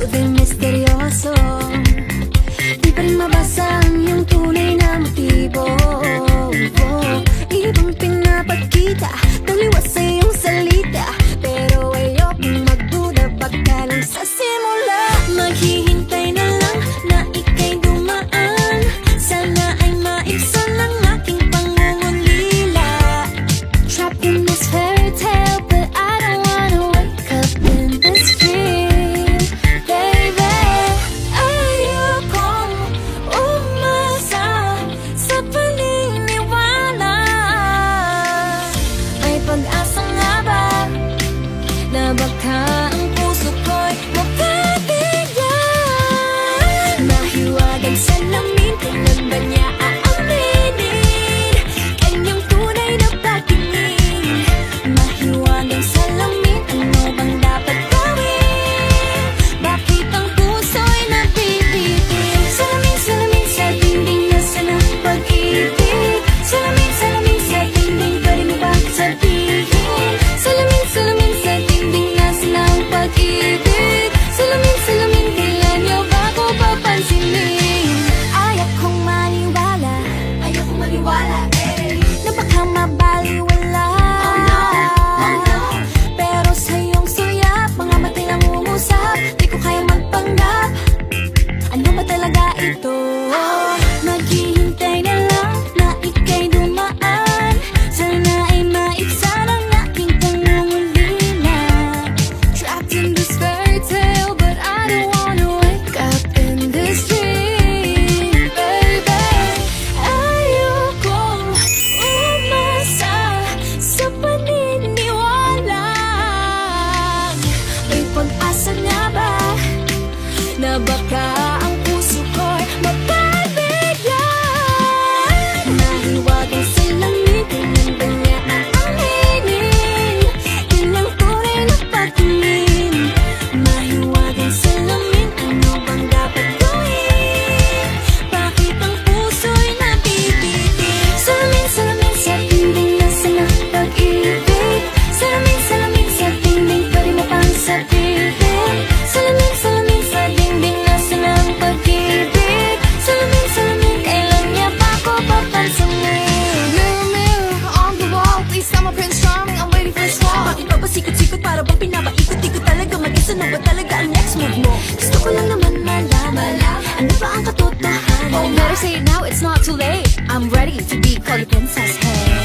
smooth and misteryoso. Di pa rin mabasa ang iyong tunay na motibo. Ibang pinapakita, taliwas sa iyong salita, pero ayokong magduda pagka lang sa simula. Maghihintay na lang na ika'y dumaan, sana ay maibsan ang aking pangungulila. Trapped in this fairy tale, but I don't wanna wake up in this dream, baby. Ayokong umasa sa paniniwala. May pag-asa nga ba na baka ang puso ko'y mapabigyan? Mahiwagang salamin, kailan ba niya aaminin kanyang tunay na pagtingin? Mahiwagang salamin, ano bang dapat gawin? Bakit ang puso'y nabibitin? Salamin, salamin sa dingding, nasaan ang pag-ibig? Salamin, salamin sa dingding, pwede mo ba sabihin? Salamin, salamin sa dingding, nasaan ang pag-ibig? Salamin, salamin, kailan niyo ba ako papansinin? Ayokong maniwala, eh, na baka mabaliwala. Pero sa iyong suya, mga mata'y nangungusap, di ko kaya magpanggap. Ano ba talaga ito? Naghihintay na lang na ika'y dumaan, sana ay maibsan ang aking pangungulila. Trapped in this fairy tale, but I don't wanna wake up in this dream, baby. Ayokong umasa sa paniniwala. May pag-asa nga ba na baka ang puso ko'y mapabigyan? Mahiwagang salamin, kailan ba niya aaminin kanyang tunay na pagtingin? Mahiwagang salamin, ano bang dapat gawin? Bakit ang puso'y nabibitin? Salamin, salamin sa dingding, nasaan ang pag-ibig? Salamin, salamin sa dingding, pwede mo pang sabihin? Salamin, salamin sa dingding, nasaan ang pag-ibig? Salamin, salamin, kailan niya pa ako papansinin? Mirror, mirror on the wall, please tell my Prince Charming I'm waiting for a swap. Bakit ba pasikot-sikot, para bang pinapaikot-ikot talaga? Mag-isa na ba talaga ang next move mo? Gusto ko lang naman malaman, ano ba ang katotohanan? Oh, better say it now, it's not too late. I'm ready to be called your princess, hey.